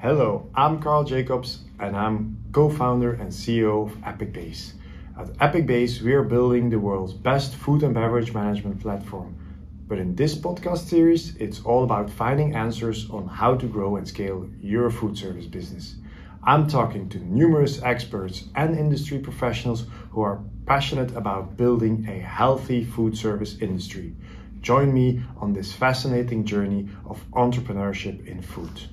Hello, I'm Carl Jacobs and I'm co-founder and CEO of Apicbase. At Apicbase, we are building the world's best food and beverage management platform. But in this podcast series, it's all about finding answers on how to grow and scale your food service business. I'm talking to numerous experts and industry professionals who are passionate about building a healthy food service industry. Join me on this fascinating journey of entrepreneurship in food.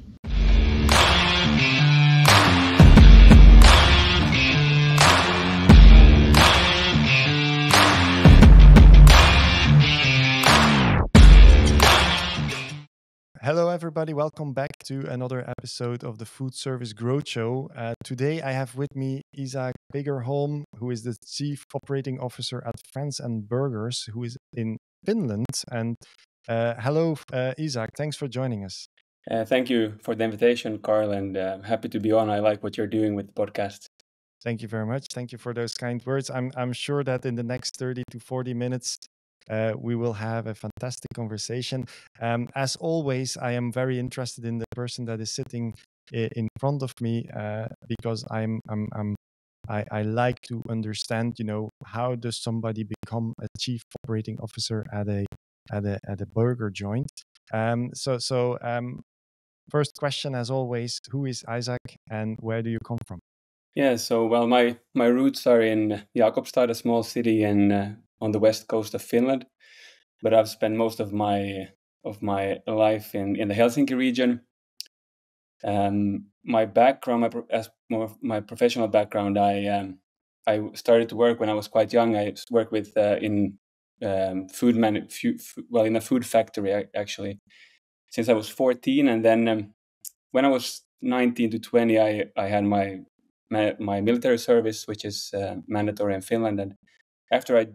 Hello, everybody. Welcome back to another episode of the Food Service Growth Show. Today, I have with me Isak Fagerholm, who is the Chief Operating Officer at Friends Brgrs, who is in Finland. And hello, Isak. Thanks for joining us. Thank you for the invitation, Carl, and happy to be on. I like what you're doing with the podcast. Thank you very much. Thank you for those kind words. I'm sure that in the next 30 to 40 minutes, we will have a fantastic conversation. As always, I am very interested in the person that is sitting in front of me because I like to understand, how does somebody become a chief operating officer at a burger joint. First question, as always, who is Isak and where do you come from? Yeah, so my roots are in Jakobstad, a small city on the west coast of Finland, but I've spent most of my life in the Helsinki region. My background, my professional background, I started to work when I was quite young. I worked with in a food factory actually, since I was 14, and then when I was 19 to 20, I had my military service, which is mandatory in Finland. And after I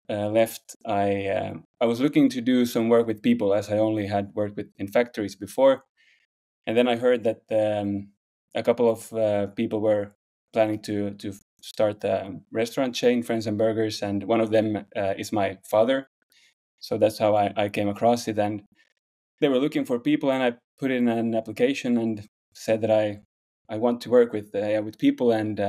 left, I was looking to do some work with people, as I only had worked in factories before. And then I heard that a couple of people were planning to start a restaurant chain, Friends Brgrs, and one of them is my father. So that's how I came across it. And they were looking for people, and I put in an application and said that I want to work with people and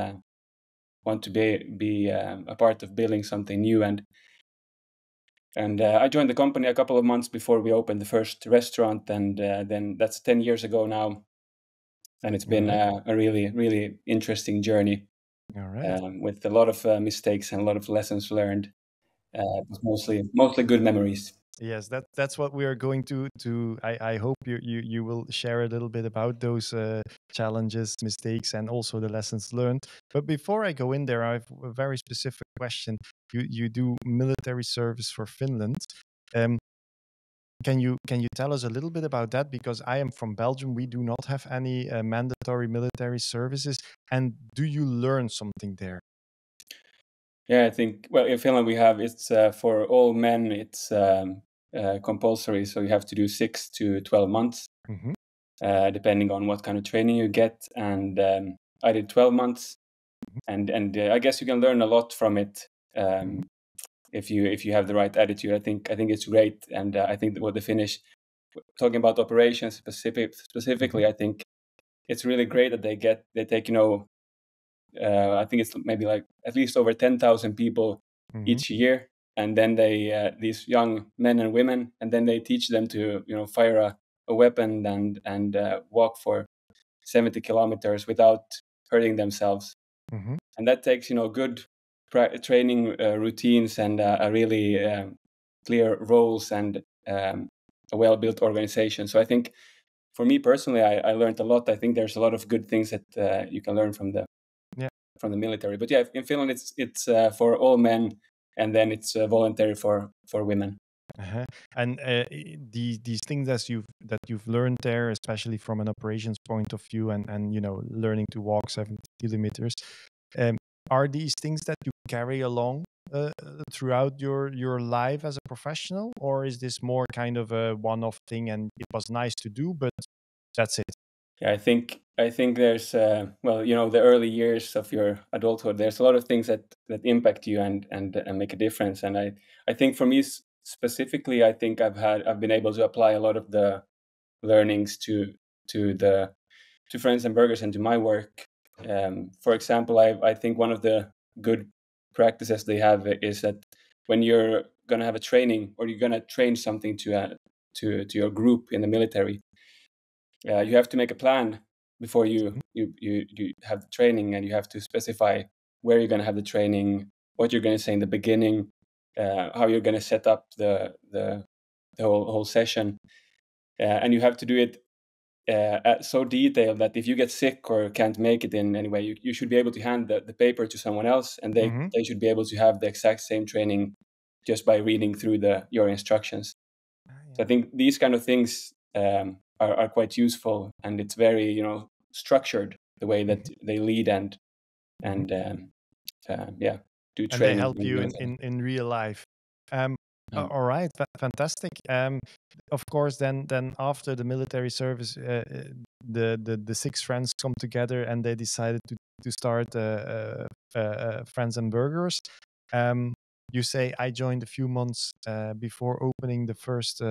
want to be a part of building something new. And I joined the company a couple of months before we opened the first restaurant, and then that's 10 years ago now, and it's been a really, really interesting journey. All right. With a lot of mistakes and a lot of lessons learned, but mostly good memories. Yes, that's what we are going to. I hope you will share a little bit about those challenges, mistakes, and also the lessons learned. But before I go in there, I have a very specific question. You do military service for Finland. Can you tell us a little bit about that? Because I am from Belgium, we do not have any mandatory military services. And do you learn something there? Yeah, I think in Finland we have it's for all men. It's compulsory, so you have to do 6 to 12 months, depending on what kind of training you get. And I did 12 months, and I guess you can learn a lot from it if you have the right attitude. I think it's great, and I think that what the Finnish, talking about operations specifically, I think it's really great that they take I think it's maybe like at least over 10,000 people each year. And then they these young men and women, and then they teach them to fire a weapon and walk for 70 kilometers without hurting themselves. And that takes good training routines and a really clear roles and a well-built organization. So I think for me personally, I learned a lot. I think there's a lot of good things that you can learn from the military. But yeah, in Finland it's for all men. And then it's voluntary for women. And these things that you've learned there, especially from an operations point of view, and learning to walk 70 kilometers, are these things that you carry along throughout your life as a professional, or is this more kind of a one-off thing and it was nice to do, but that's it? Yeah, I think there's the early years of your adulthood. There's a lot of things that impact you and make a difference. And I think for me specifically, I think I've been able to apply a lot of the learnings to the to Friends and Burgers and to my work. For example, I think one of the good practices they have is that when you're going to have a training or you're going to train something to your group in the military, you have to make a plan before you have the training, and you have to specify where you're going to have the training, what you're going to say in the beginning, how you're going to set up the whole session, and you have to do it so detailed that if you get sick or can't make it in any way, you should be able to hand the paper to someone else, and they should be able to have the exact same training just by reading through your instructions. So I think these kind of things are quite useful, and it's very structured the way that they lead and do training. And they help you in real life. All right, fantastic. Of course, then after the military service, the 6 friends come together and they decided to start Friends and Burgers. You say I joined a few months before opening the first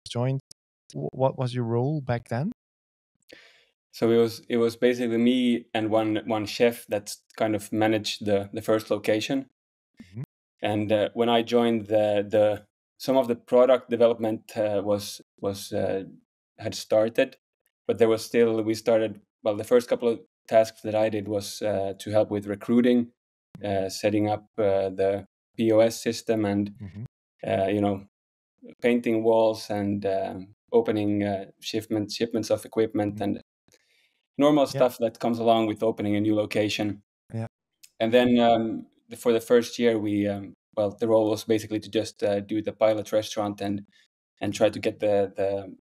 joint. What was your role back then? So it was basically me and one chef that kind of managed the first location. And when I joined, the some of the product development had started, but there was still the first couple of tasks that I did was to help with recruiting, setting up the POS system, and painting walls and opening shipments of equipment and normal stuff that comes along with opening a new location. Yeah. And then for the first year, we the role was basically to just do the pilot restaurant and try to get the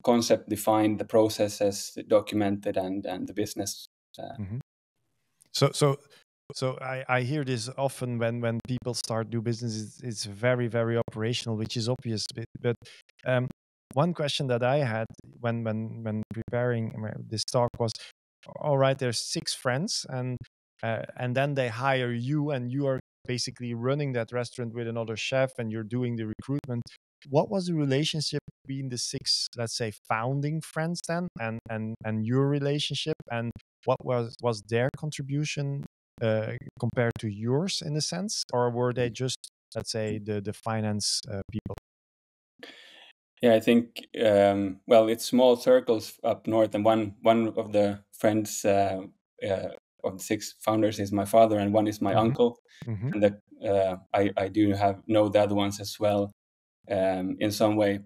concept defined, the processes documented, and the business. So I hear this often when people start do business. It's very, very operational, which is obvious. But one question that I had when preparing this talk was, all right, there's 6 friends, and then they hire you, and you are basically running that restaurant with another chef, and you're doing the recruitment. What was the relationship between the 6, let's say, founding friends then, and your relationship, and what was their contribution compared to yours in a sense, or were they just, let's say, the finance people? Yeah, I think it's small circles up north, and one of the friends of the 6 founders is my father, and one is my uncle, and I do know the other ones as well in some way.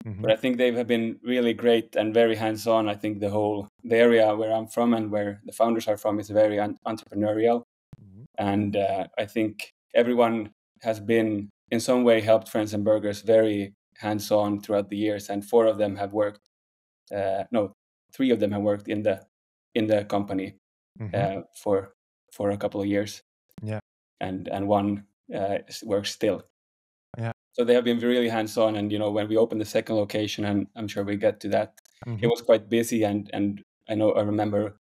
But I think they have been really great and very hands-on. I think the area where I'm from and where the founders are from is very entrepreneurial, and I think everyone has been in some way helped Friends and Burgers very hands-on throughout the years, and 4 of them have worked. 3 of them have worked in the company for a couple of years. Yeah, and one works still. Yeah. So they have been really hands-on, and when we opened the second location, and I'm sure we get to that, it was quite busy, and I remember a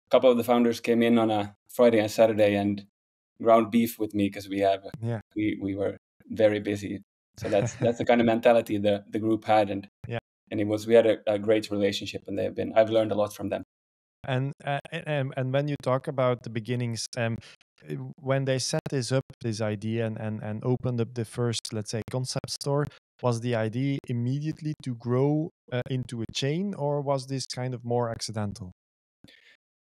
couple of the founders came in on a Friday and Saturday and ground beef with me because we were very busy. So that's the kind of mentality the group had, and we had a great relationship, and I've learned a lot from them. And when you talk about the beginnings, when they set this idea and opened up the first, let's say, concept store, was the idea immediately to grow into a chain, or was this kind of more accidental?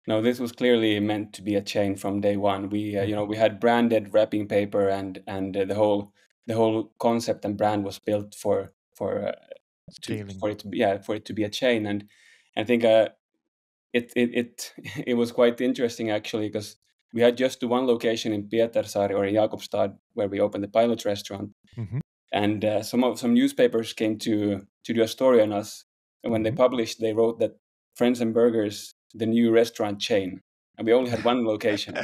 No, this was clearly meant to be a chain from day one. We we had branded wrapping paper, and the whole concept and brand was built for it to be a chain. And I think it was quite interesting actually, because we had just the one location in Pietarsaari or in Jakobstad where we opened the pilot restaurant, and some newspapers came to do a story on us, and when they published, they wrote that Friends and Burgers, the new restaurant chain, and we only had one location.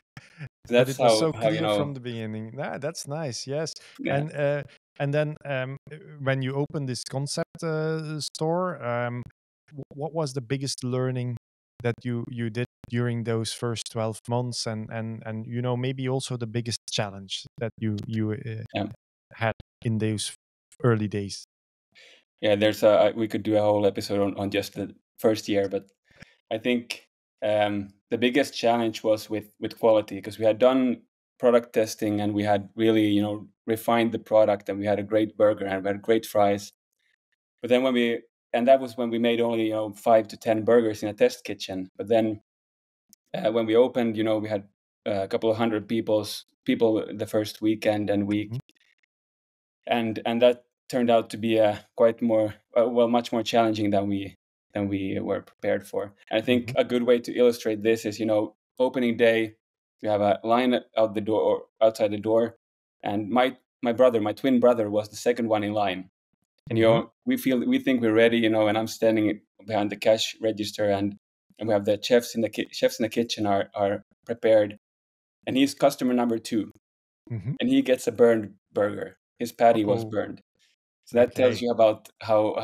So but it was so clear from the beginning. That's nice. Yes. Yeah. And then when you opened this concept store, what was the biggest learning that you did during those first 12 months, and maybe also the biggest challenge that you had in those early days? Yeah, we could do a whole episode on just the first year, but I think the biggest challenge was with quality, because we had done product testing and we had really refined the product, and we had a great burger and we had great fries. But then that was when we made only 5 to 10 burgers in a test kitchen. But then when we opened, we had a couple of hundred people the first weekend and week, and that turned out to be quite more much more challenging than we were prepared for. And I think a good way to illustrate this is, opening day, we have a line out the door or outside the door, and my twin brother was the second one in line. And we think we're ready, and I'm standing behind the cash register, and we have the chefs in the kitchen are prepared, and he's customer number 2, and he gets a burned burger. His patty was burned. So that tells you about how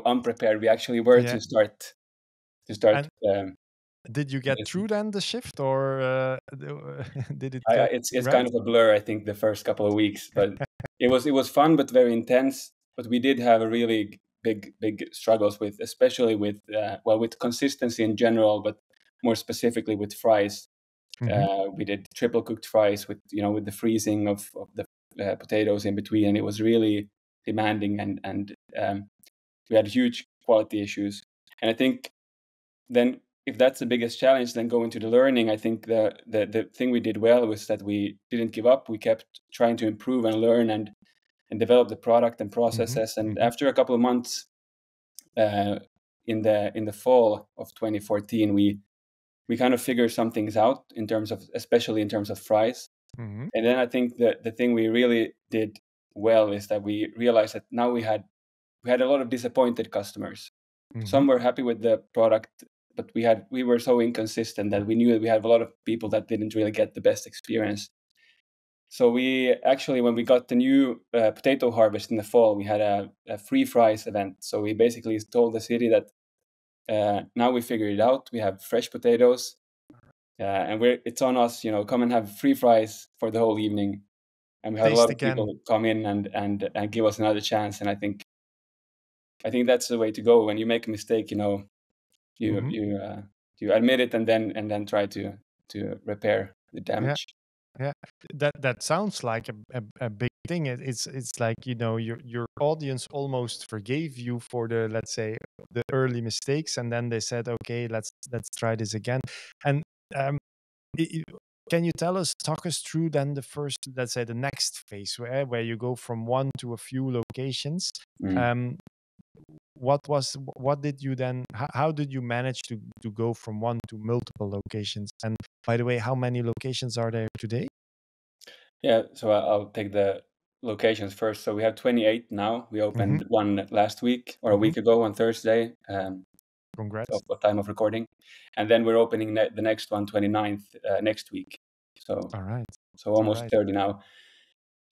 unprepared we actually were to start. Did you get through then the shift, or did it? It's kind of a blur, I think, the first couple of weeks, but it was fun but very intense. But we did have a really big struggles with, especially with with consistency in general, but more specifically with fries. We did triple cooked fries with the freezing of the potatoes in between, and it was really demanding, and we had huge quality issues. And I think then, if that's the biggest challenge, then going to the learning, I think the thing we did well was that we didn't give up. We kept trying to improve and learn and develop the product and processes. And after a couple of months, in the fall of 2014, we kind of figured some things out especially in terms of fries. And then I think the thing we really did well is that we realized that now we had a lot of disappointed customers. Some were happy with the product, but we were so inconsistent that we knew that we had a lot of people that didn't really get the best experience. So we actually, when we got the new potato harvest in the fall, we had a free fries event. So we basically told the city that now we figured it out. We have fresh potatoes, and it's on us. Come and have free fries for the whole evening. And we had a lot of people come in and give us another chance. And I think that's the way to go. When you make a mistake, you admit it and then try to repair the damage. Yeah, that sounds like a big thing. It's like your audience almost forgave you for the, let's say, the early mistakes, and then they said, okay, let's try this again. And can you talk us through then the first, let's say, the next phase where you go from one to a few locations? What did you then, how did you manage to go from one to multiple locations? And by the way, how many locations are there today? Yeah, so I'll take the locations first. So we have 28 now. We opened one last week or a week ago on Thursday. Congrats. Of what time of recording. And then we're opening the next one, 29th, next week. So all right. So almost 30 now.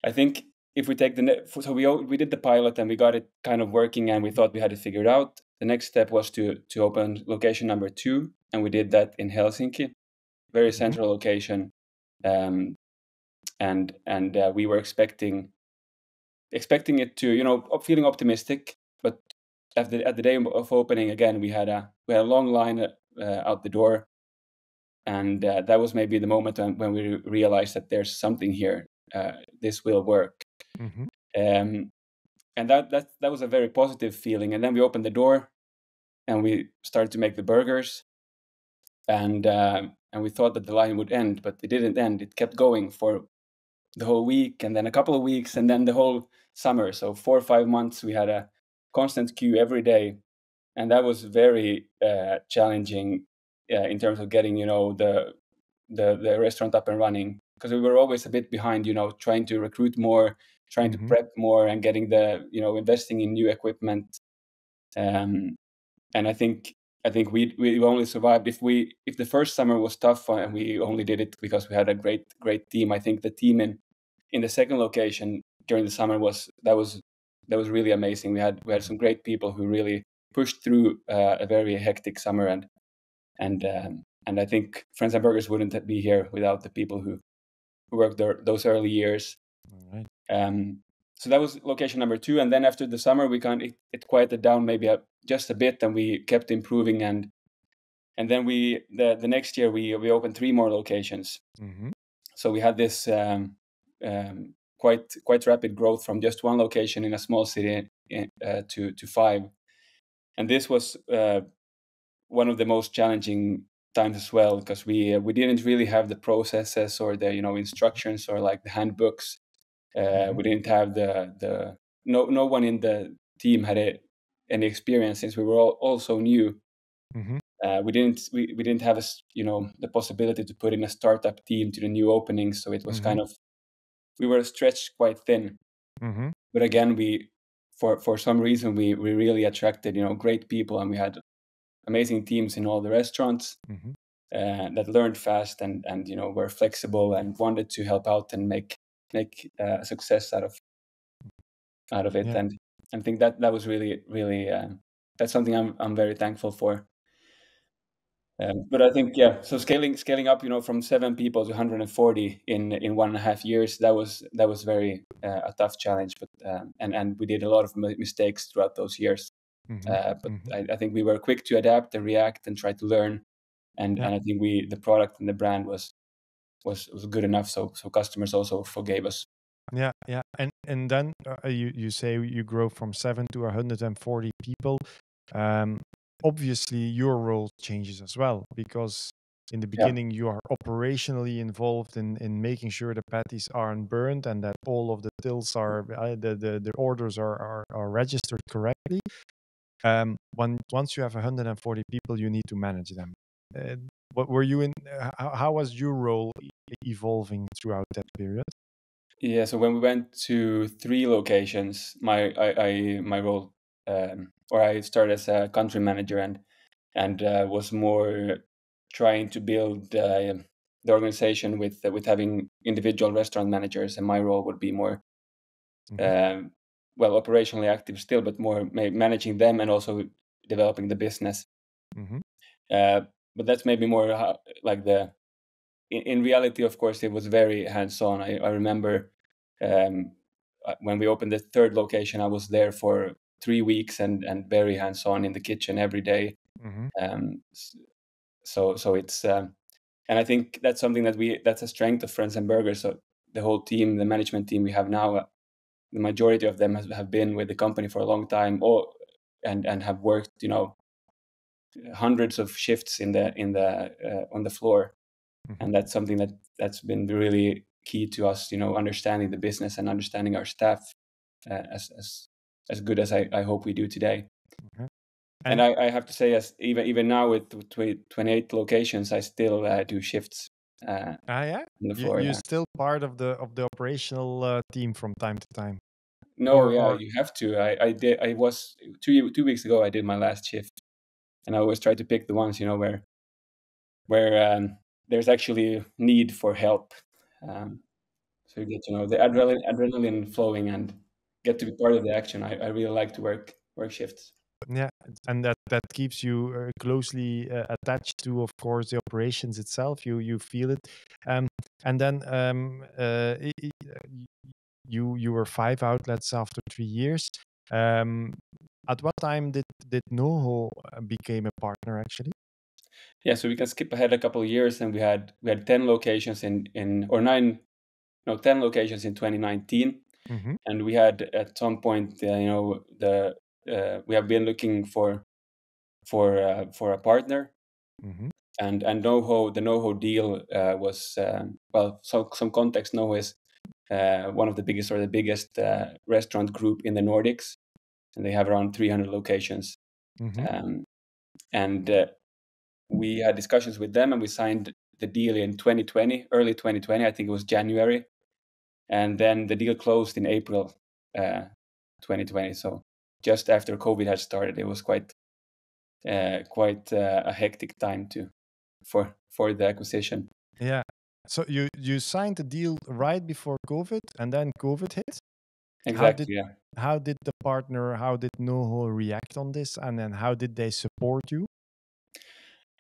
I think if we take so we did the pilot and we got it kind of working, and we thought we had it figured out. The next step was to open location number 2, and we did that in Helsinki, very central location. And we were expecting it to, feeling optimistic, but at the day of opening, again, we had a long line out the door, and that was maybe the moment when we realized that there's something here. This will work. And that was a very positive feeling. And then we opened the door, and we started to make the burgers, and we thought that the line would end, but it didn't end. It kept going for the whole week, and then a couple of weeks, and then the whole summer. So 4 or 5 months, we had a constant queue every day, and that was very challenging in terms of getting the restaurant up and running, because we were always a bit behind, trying to recruit more, trying to prep more, and getting investing in new equipment. And I think we only survived if the first summer was tough, and we only did it because we had a great team. I think the team in the second location during the summer was really amazing. We had some great people who really pushed through a very hectic summer, and I think Friends Brgrs wouldn't be here without the people who worked those early years. All right. So that was location number 2, and then after the summer, it quieted down maybe just a bit, and we kept improving, and And then the next year we opened 3 more locations. Mm-hmm. So we had this quite rapid growth from just 1 location in a small city to 5. And this was one of the most challenging times as well, because we didn't really have the processes or the instructions or like the handbooks. We didn't have the no one in the team had any experience, since we were all so new. Mm-hmm. We didn't have the possibility to put in a startup team to the new openings, so it was kind of, we were stretched quite thin. Mm-hmm. But again, we for some reason we really attracted great people, and we had amazing teams in all the restaurants that learned fast and were flexible and wanted to help out and make a success out of it. Yeah. And I think that was really that's something I'm very thankful for. But I think, so scaling up, from 7 people to 140 in 1.5 years, that was very a tough challenge. But and we did a lot of mistakes throughout those years. But I think we were quick to adapt and react and try to learn. And I think the product and the brand was good enough, so customers also forgave us. Yeah, and then you say you grow from 7 to 140 people. Obviously, your role changes as well, because in the beginning you are operationally involved in making sure the patties aren't burned and that all of the tills are the orders are registered correctly. Once you have 140 people, you need to manage them. What were you in? How was your role evolving throughout that period? Yeah, so when we went to 3 locations, my role, or I started as a country manager and was more trying to build the organization with having individual restaurant managers, and my role would be more operationally active still, but more managing them and also developing the business. But that's maybe more like in reality, of course, it was very hands-on. I remember when we opened the 3rd location, I was there for 3 weeks and very hands-on in the kitchen every day. So it's and I think that's something that's a strength of Friends Brgrs. So the whole team, the management team we have now, the majority of them have been with the company for a long time, and have worked hundreds of shifts on the floor. And that's something that's been really key to us, understanding the business and understanding our staff as good as I hope we do today. And I have to say, as even now with 28 locations, I still do shifts on the floor. You're still part of the operational team from time to time. No, you have to. I did. I was 2 weeks ago. I did my last shift, and I always try to pick the ones where there's actually need for help. So you get the adrenaline flowing and get to be part of the action. I really like to work shifts. Yeah, and that keeps you closely attached to, of course, the operations itself. You feel it, and then you were 5 outlets after 3 years. At what time did NoHo became a partner actually? Yeah, so we can skip ahead a couple of years, and we had 10 locations in 10 locations in 2019, and we had at some point we have been looking for a partner, and NoHo, the NoHo deal was so some context. NoHo is one of the biggest or the biggest restaurant group in the Nordics, and they have around 300 locations. And we had discussions with them, and we signed the deal in 2020, early 2020. I think it was January, and then the deal closed in April 2020. So just after COVID had started, it was quite a hectic time for the acquisition. Yeah. So you signed the deal right before COVID, and then COVID hit. Exactly. How did the partner, how did NoHo react on this, and then how did they support you?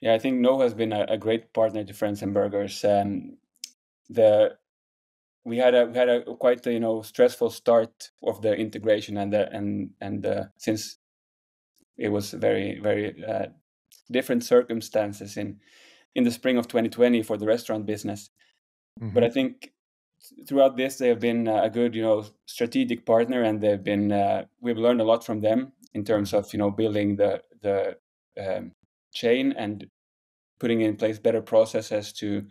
Yeah, I think NoHo has been a great partner to Friends Brgrs. We had a quite stressful start of the integration, and since it was very different circumstances in the spring of 2020 for the restaurant business. But I think throughout this, they have been a good, strategic partner, and we've learned a lot from them in terms of, building the chain and putting in place better processes to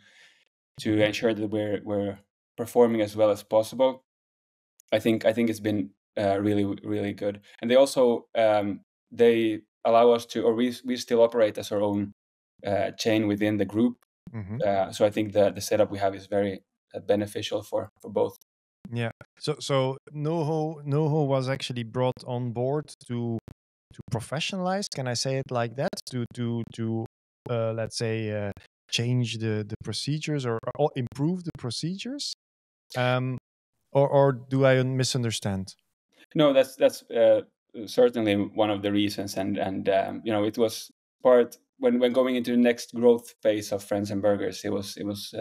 ensure that we're performing as well as possible. I think it's been really, really good. And they also they allow us to, or we still operate as our own chain within the group. So I think the setup we have is very beneficial for both. Yeah. So NoHo was actually brought on board to professionalize. Can I say it like that? To let's say change the procedures or improve the procedures. Or do I misunderstand? No, that's certainly one of the reasons, and it was part when going into the next growth phase of Friends Brgrs. It was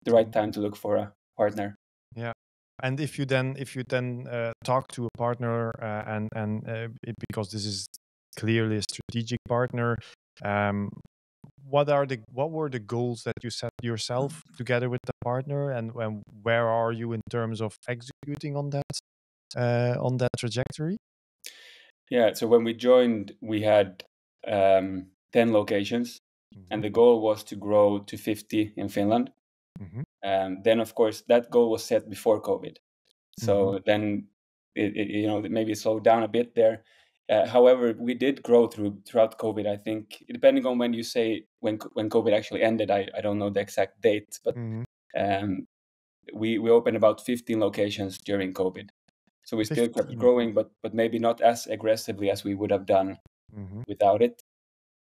the right time to look for a partner. Yeah, and if you then talk to a partner because this is clearly a strategic partner, what were the goals that you set yourself together with the partner, and where are you in terms of executing on that trajectory? Yeah, so when we joined, we had 10 locations, and the goal was to grow to 50 in Finland. Then, of course, that goal was set before COVID. So then, maybe it slowed down a bit there. However, we did grow throughout COVID. I think, depending on when you say when COVID actually ended, I don't know the exact date, but we opened about 15 locations during COVID. So we still kept growing, but maybe not as aggressively as we would have done without it.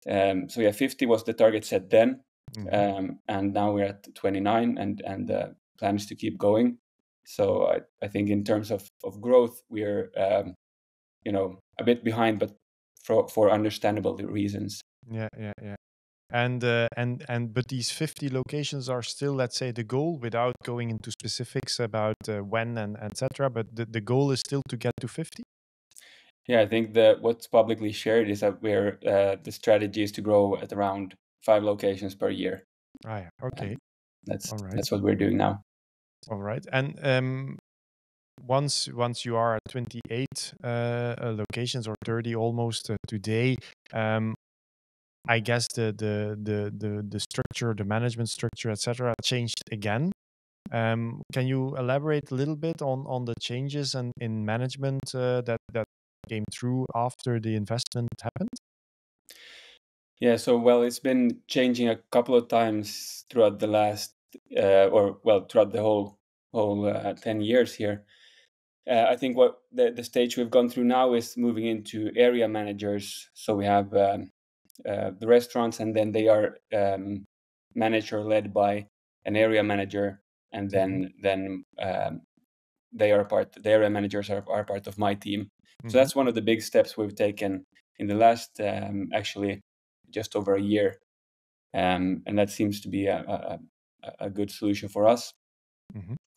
So yeah, 50 was the target set then, and now we're at 29, and the plan is to keep going. So I think in terms of growth, we're a bit behind, but for understandable reasons. Yeah. And but these 50 locations are still, let's say, the goal, without going into specifics about when and etc. But the goal is still to get to 50. Yeah, I think what's publicly shared is that the strategy is to grow at around 5 locations per year. Yeah. Okay. That's what we're doing now. All right. And once you are at 28 locations, or 30 almost today, I guess the structure, the management structure, etc., changed again. Can you elaborate a little bit on the changes in management that came through after the investment happened? Yeah, so it's been changing a couple of times throughout the last, throughout the whole 10 years here. I think what the stage we've gone through now is moving into area managers. So we have the restaurants, and then they are managed or led by an area manager, and then the area managers are part of my team. So that's one of the big steps we've taken in the last actually just over a year, and that seems to be a good solution for us.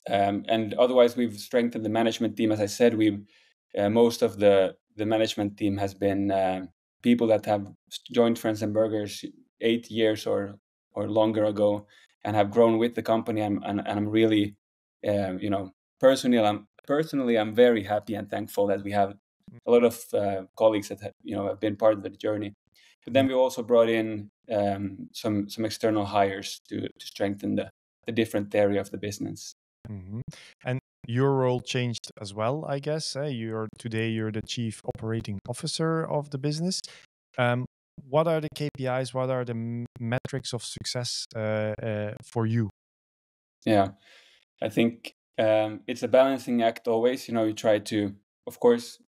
And otherwise, we've strengthened the management team. As I said, most of the management team has been people that have joined Friends Brgrs 8 years or longer ago, and have grown with the company. And I'm really, personally, I'm very happy and thankful that we have a lot of colleagues that have been part of the journey. But then we also brought in some external hires to strengthen the different area of the business. And your role changed as well, I guess. Today you're the chief operating officer of the business. What are the KPIs? What are the metrics of success for you? Yeah, I think it's a balancing act always. You try to, of course,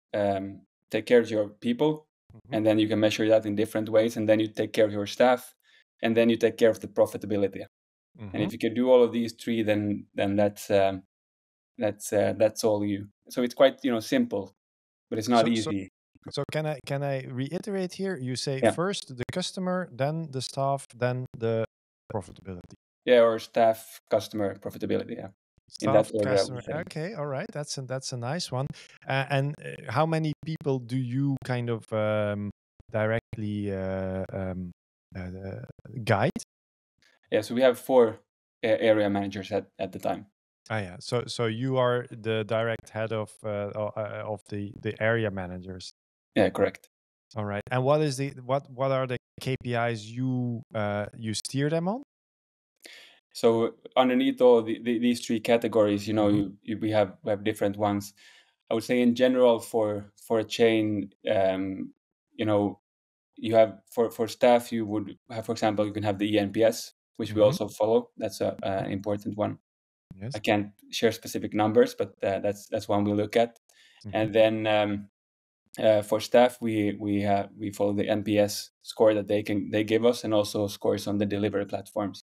take care of your people, and then you can measure that in different ways. And then you take care of your staff, and then you take care of the profitability. And if you can do all of these three, then that's all you. So it's quite simple, but it's not easy. So can I reiterate here? You say first the customer, then the staff, then the profitability. Yeah, or staff, customer, profitability. Yeah. Staff, customer. Okay, all right. That's a nice one. And how many people do you kind of directly guide? Yeah, so we have 4 area managers at the time. Yeah. So you are the direct head of the area managers. Yeah, correct. All right. And what are the KPIs you steer them on? So underneath all these 3 categories, we have different ones. I would say in general for a chain, you have for staff, you would have, for example, you can have the ENPS, which we also follow. That's an important one. Yes. I can't share specific numbers, but that's one we look at. And then for staff, we follow the NPS score that they give us, and also scores on the delivery platforms.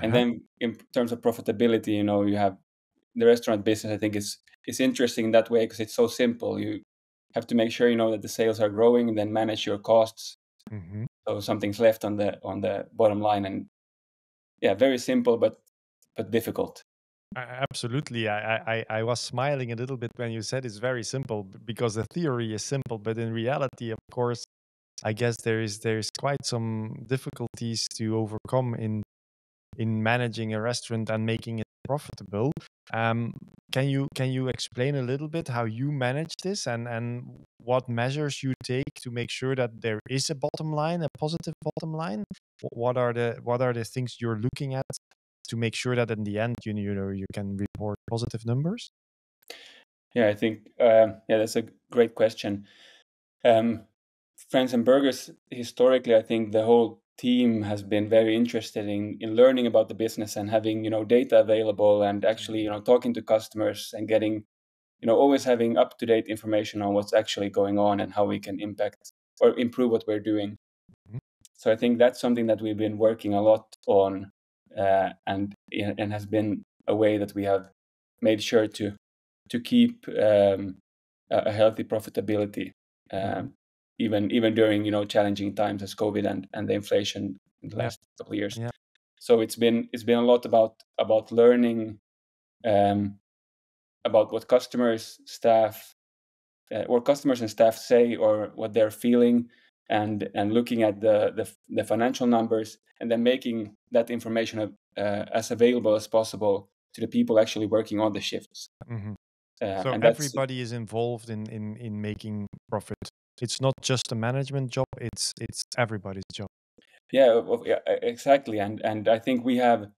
And then in terms of profitability, you have the restaurant business. I think is interesting in that way because it's so simple. You have to make sure that the sales are growing, and then manage your costs. So something's left on the bottom line, and yeah, very simple but difficult. Absolutely. I was smiling a little bit when you said it's very simple because the theory is simple, but in reality, of course, I guess there's quite some difficulties to overcome in managing a restaurant and making it profitable. Can you explain a little bit how you manage this and what measures you take to make sure that there is a bottom line, a positive bottom line? What are the things you're looking at to make sure that in the end you can report positive numbers? Yeah, I think that's a great question. Friends and Burgers, historically, I think the whole team has been very interested in learning about the business and having data available, and actually talking to customers and getting always having up-to-date information on what's actually going on and how we can impact or improve what we're doing. So I think that's something that we've been working a lot on, and has been a way that we have made sure to keep a healthy profitability, even during challenging times as COVID and the inflation in the last couple of years. Yeah. So it's been a lot about learning about what customers and staff say, or what they're feeling, and looking at the financial numbers, and then making that information as available as possible to the people actually working on the shifts. So And everybody is involved in making profit. It's not just a management job, it's everybody's job. Yeah, exactly. And I think we have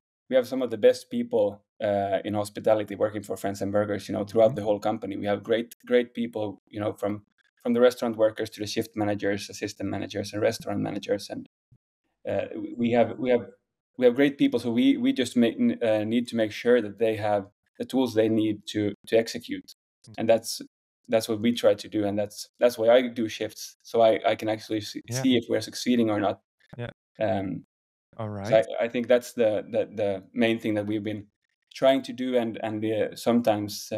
some of the best people in hospitality working for Friends and Burgers, throughout the whole company. We have great people, from the restaurant workers to the shift managers, assistant managers, and restaurant managers. And we have great people. So we just need to make sure that they have the tools they need to execute. And that's what we try to do. And that's why I do shifts, so I can actually see if we're succeeding or not. Yeah. All right. So I think that's the main thing that we've been trying to do, and sometimes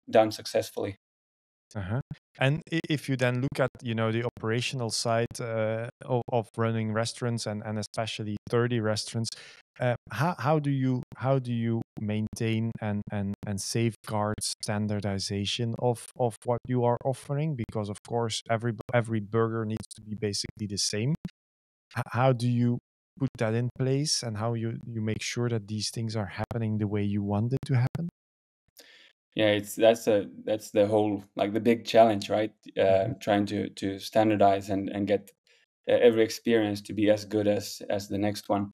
done successfully. And if you then look at the operational side of running restaurants, and especially 30 restaurants, how do you maintain and safeguard standardization of what you are offering? Because of course every burger needs to be basically the same. How do you put that in place, and how you make sure that these things are happening the way you want it to happen? Yeah, that's the whole, like, the big challenge, right? Trying to standardize and get every experience to be as good as the next one.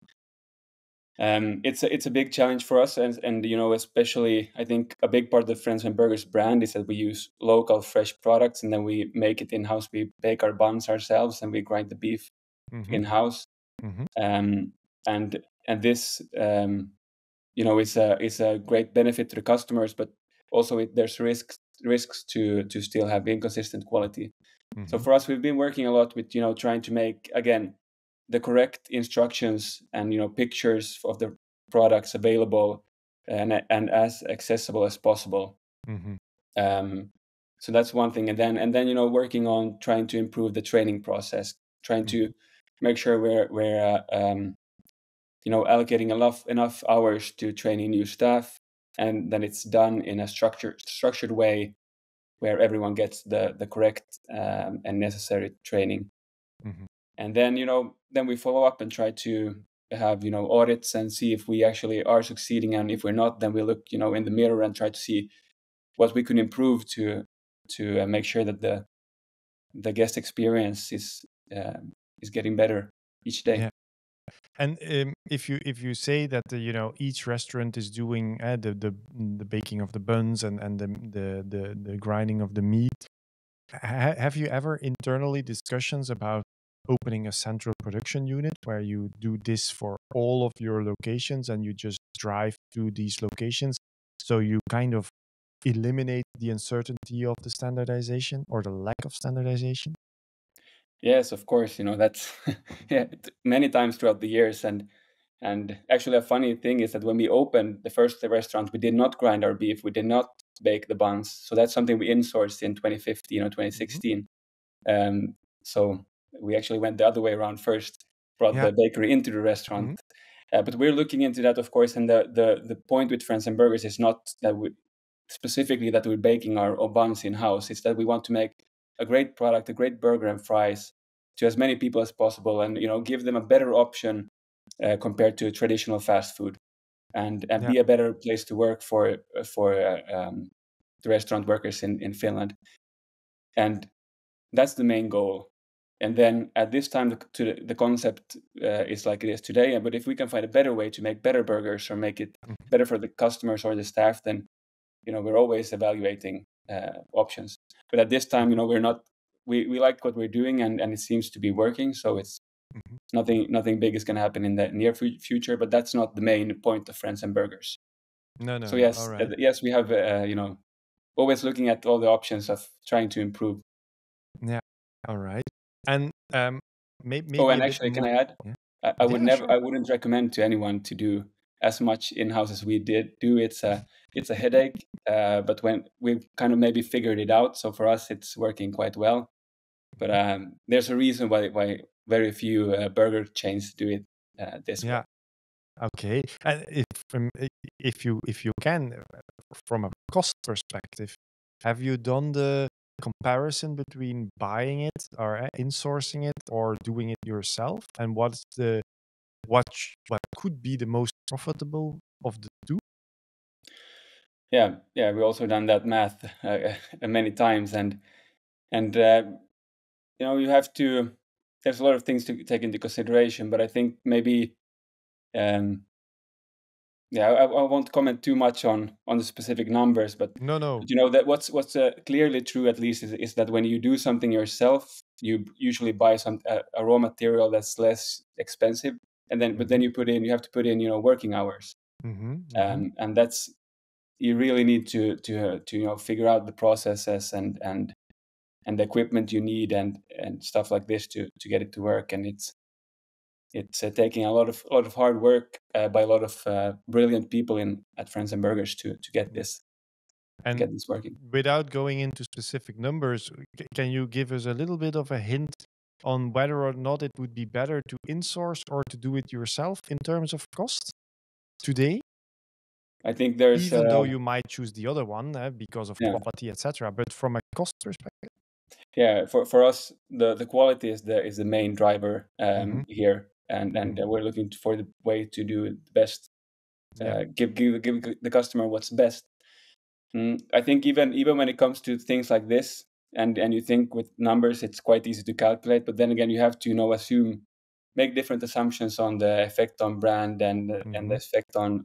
It's a big challenge for us, and especially I think a big part of the Friends and Burgers brand is that we use local fresh products, and then we make it in-house. We bake our buns ourselves, and we grind the beef in-house. And this is a great benefit to the customers, but also there's risks to still have inconsistent quality. So for us, we've been working a lot with trying to make, again, the correct instructions and pictures of the products available and as accessible as possible. So that's one thing, and then working on trying to improve the training process, trying to make sure we're allocating enough hours to training new staff, and then it's done in a structured way where everyone gets the correct and necessary training. And then then we follow up and try to have audits and see if we actually are succeeding, and if we're not, then we look in the mirror and try to see what we can improve to make sure that the guest experience is getting better each day. Yeah. And if you say that each restaurant is doing the baking of the buns and the grinding of the meat, have you ever internally discussions about opening a central production unit where you do this for all of your locations and you just drive to these locations, so you kind of eliminate the uncertainty of the standardization or the lack of standardization? Yes, of course. That's yeah, many times throughout the years. And actually, a funny thing is that when we opened the first restaurant, we did not grind our beef. We did not bake the buns. So that's something we insourced in 2015 or 2016. So we actually went the other way around first, brought Yeah. the bakery into the restaurant. But we're looking into that, of course. And the point with Friends Brgrs is not that we're baking our buns in house. It's that we want to make a great product, a great burger and fries to as many people as possible, and give them a better option compared to traditional fast food, and Yeah. be a better place to work for the restaurant workers in Finland. And that's the main goal. And then at this time, the concept is like it is today. But if we can find a better way to make better burgers or make it better for the customers or the staff, then we're always evaluating options. But at this time, we're not. We like what we're doing, and it seems to be working. So it's nothing big is going to happen in the near future. But that's not the main point of Friends Brgrs. No. So yes, All right. yes, we have always looking at all the options of trying to improve. Yeah. All right. And maybe Oh, a and bit actually, can more. I add? Yeah. I would never. Sure. I wouldn't recommend to anyone to do as much in-house as we did do. It's a headache. But when we've kind of maybe figured it out, so for us it's working quite well. But there's a reason why very few burger chains do it this way. Yeah. Okay. And if you can, from a cost perspective, have you done the comparison between buying it or insourcing it or doing it yourself? And what could be the most profitable of the two? Yeah, we also done that math many times, and you have to. There's a lot of things to take into consideration, but I think maybe I won't comment too much on the specific numbers, but No. that what's clearly true, at least, is that when you do something yourself, you usually buy a raw material that's less expensive, and then but then you have to put in working hours, and that's, you really need to figure out the processes and the equipment you need and stuff like this to get it to work, and it's taking a lot of hard work by a lot of brilliant people at Friends Brgrs to get this working. Without going into specific numbers, can you give us a little bit of a hint on whether or not it would be better to insource or to do it yourself in terms of cost today? I think there's Even though you might choose the other one because of Yeah. quality, etc. But from a cost perspective, yeah, for us the quality is the main driver here, and we're looking for the way to do it best. Give the customer what's best. I think even when it comes to things like this, and you think with numbers, it's quite easy to calculate. But then again, you have to make different assumptions on the effect on brand and the effect on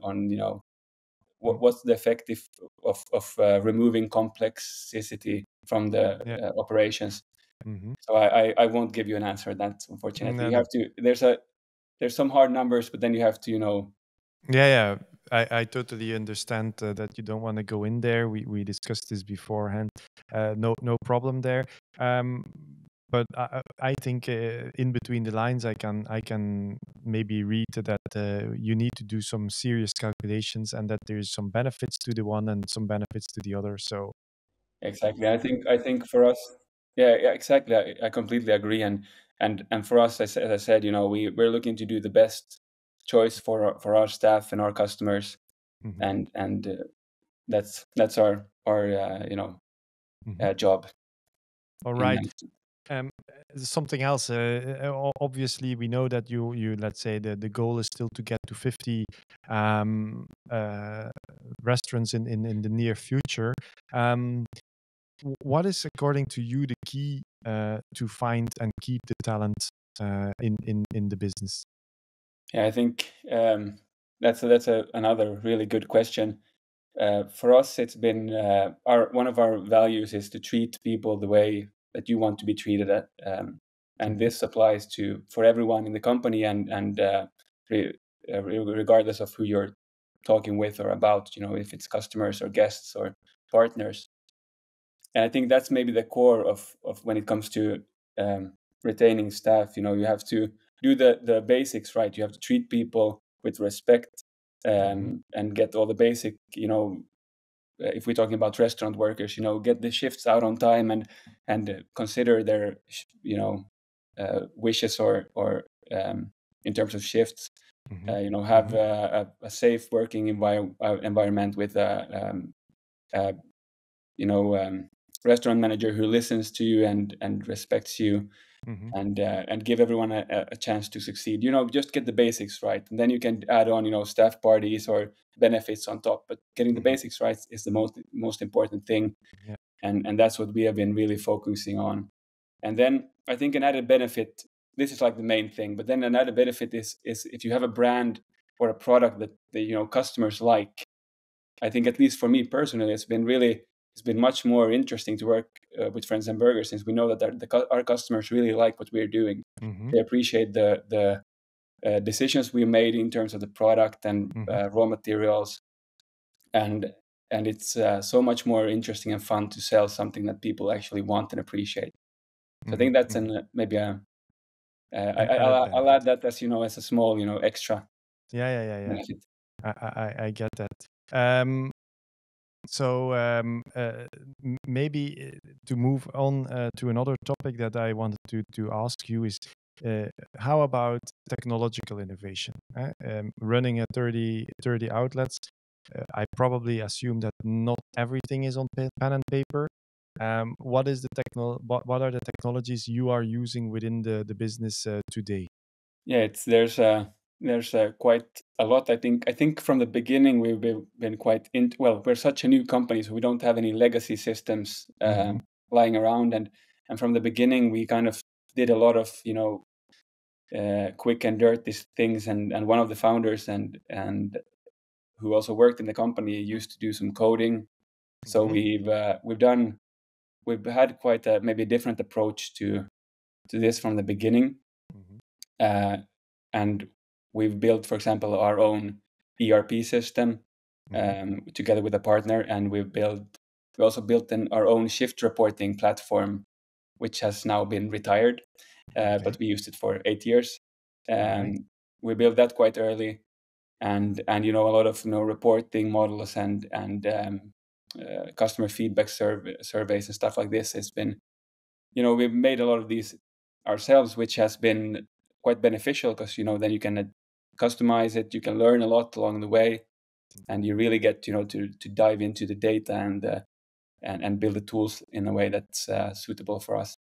what's the effect of removing complexity from the operations. So I won't give you an answer on that, unfortunately. No, You have to. There's some hard numbers, but then you have to. Yeah. I totally understand that you don't want to go in there. We discussed this beforehand. No problem there. But I think in between the lines, I can maybe read that you need to do some serious calculations and that there's some benefits to the one and some benefits to the other. So Exactly. I think for us, yeah, exactly. I completely agree. And for us, as I said, we're looking to do the best choice for our staff and our customers, and that's our job. all right. Um, Something else. Obviously, we know that you let's say the goal is still to get to 50 um, uh, restaurants in the near future. Um, what is, according to you, the key to find and keep the talent in the business? Yeah, I think that's another really good question. For us, it's been one of our values is to treat people the way that you want to be treated and this applies for everyone in the company and regardless of who you're talking with or about. If it's customers or guests or partners. And I think that's maybe the core of when it comes to retaining staff. You have to do the basics right. You have to treat people with respect and get all the basic, if we're talking about restaurant workers, get the shifts out on time and consider their, wishes or in terms of shifts. Have a safe working environment with restaurant manager who listens to you and respects you, and give everyone a chance to succeed. Just get the basics right, and then you can add on, staff parties or benefits on top. But getting the basics right is the most important thing, and that's what we have been really focusing on. And then I think an added benefit. This is like the main thing, but then an added benefit is if you have a brand or a product that the customers like. I think, at least for me personally, it's been much more interesting to work with Friends Brgrs, since we know that our customers really like what we're doing. They appreciate the decisions we made in terms of the product and raw materials, and it's so much more interesting and fun to sell something that people actually want and appreciate. So I think that's maybe I'll add that as a small extra benefit. I get that. So maybe to move on to another topic that I wanted to ask you is, how about technological innovation? Running a 30 outlets, I probably assume that not everything is on pen and paper. What is the what are the technologies you are using within the business today? Yeah, there's quite a lot. I think from the beginning we've been quite well. We're such a new company, so we don't have any legacy systems lying around, and from the beginning we kind of did a lot of quick and dirty things. And one of the founders and who also worked in the company used to do some coding. So we've had quite a maybe different approach to this from the beginning. And we've built, for example, our own ERP system together with a partner, and we also built our own shift reporting platform, which has now been retired, but we used it for 8 years. We built that quite early, and a lot of reporting models and customer feedback surveys and stuff like this. It's been, we've made a lot of these ourselves, which has been quite beneficial because then you can customize it, you can learn a lot along the way, and you really get to dive into the data and build the tools in a way that's suitable for us.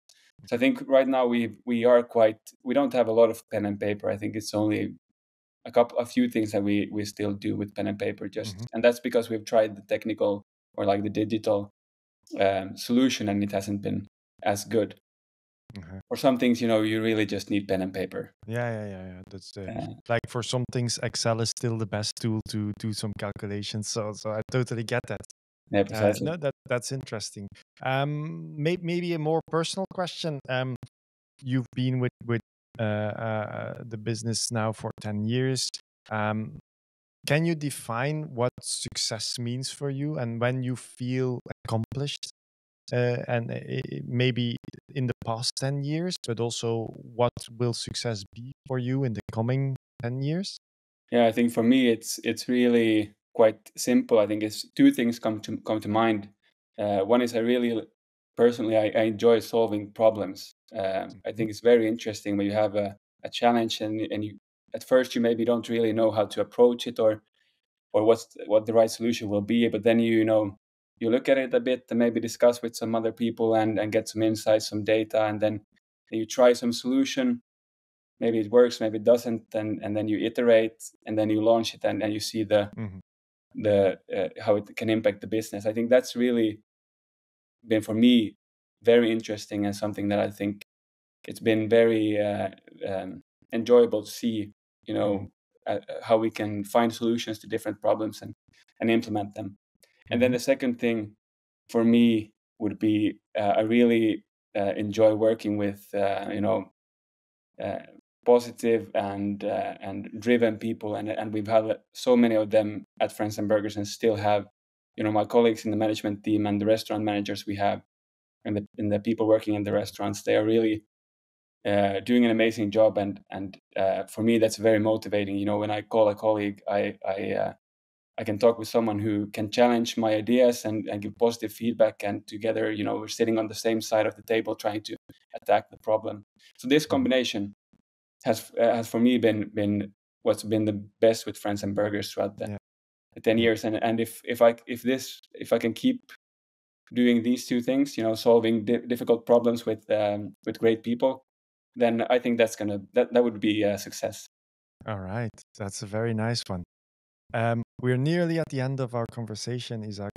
So I think right now we don't have a lot of pen and paper. I think it's only a few things that we still do with pen and paper, and that's because we've tried the technical or like the digital solution, and it hasn't been as good. For some things, you really just need pen and paper. Yeah. That's like for some things, Excel is still the best tool to do some calculations. So I totally get that. Yeah, precisely. No, that's interesting. Maybe a more personal question. You've been with the business now for 10 years. Can you define what success means for you and when you feel accomplished? And maybe in the past 10 years, but also what will success be for you in the coming 10 years? Yeah, I think for me it's really quite simple. I think it's two things come to mind. One is I enjoy solving problems. I think it's very interesting when you have a challenge and you at first you maybe don't really know how to approach it or what the right solution will be, but then you look at it a bit and maybe discuss with some other people and get some insights, some data, and then and you try some solution. Maybe it works, maybe it doesn't, and then you iterate, and then you launch it, and then you see the how it can impact the business. I think that's really been for me very interesting, and something that I think it's been very enjoyable to see. How we can find solutions to different problems and implement them. And then the second thing for me would be I really enjoy working with positive and driven people, and we've had so many of them at Friends Brgrs, and still have, my colleagues in the management team and the restaurant managers we have, and the people working in the restaurants. They are really doing an amazing job, and for me that's very motivating. When I call a colleague, I can talk with someone who can challenge my ideas and give positive feedback, and together, we're sitting on the same side of the table trying to attack the problem. So this combination has for me been what's been the best with Friends Brgrs throughout the 10 years. And if I can keep doing these two things, solving difficult problems with great people, then I think that would be a success. All right, that's a very nice one. We're nearly at the end of our conversation, Isak.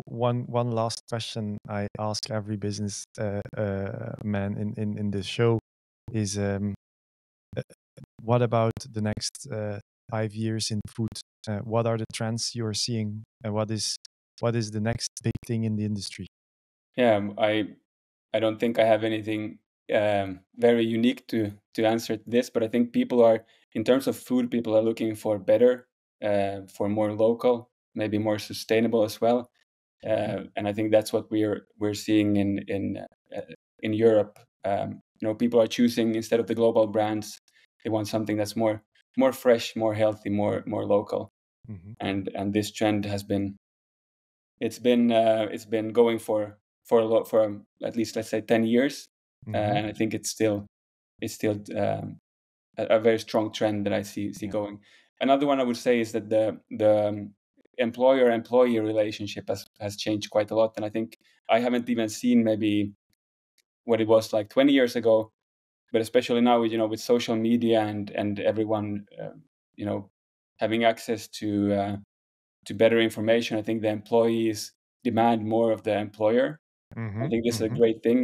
One last question I ask every business man in this show is, what about the next 5 years in food? What are the trends you're seeing? What is the next big thing in the industry? Yeah, I don't think I have anything very unique to answer this, but I think people are, in terms of food, people are looking for better, for more local, maybe more sustainable as well. And I think that's what we're seeing in Europe. People are choosing, instead of the global brands, they want something that's more fresh, more healthy, more local. And this trend has been going for at least, let's say, 10 years. And I think it's still a very strong trend that I see going. Another one I would say is that the employer-employee relationship has changed quite a lot. And I think I haven't even seen maybe what it was like 20 years ago, but especially now, with social media and everyone, having access to better information, I think the employees demand more of the employer. I think this is a great thing.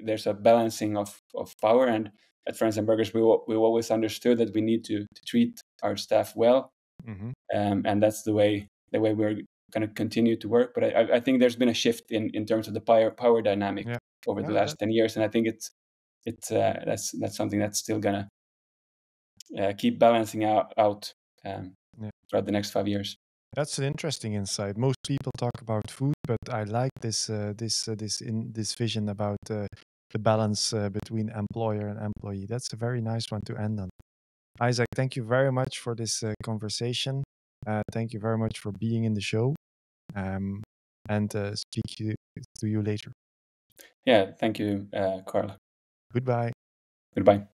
There's a balancing of power, and at Friends Brgrs, we always understood that we need to treat our staff well, and that's the way we're going to continue to work. But I think there's been a shift in terms of the power dynamic over the last 10 years, and I think that's something that's still going to keep balancing out throughout the next 5 years. That's an interesting insight. Most people talk about food, but I like this vision about the balance between employer and employee. That's a very nice one to end on. Isak, thank you very much for this conversation. Thank you very much for being in the show, and speak to you later. Yeah, thank you, Carl. Goodbye. Goodbye.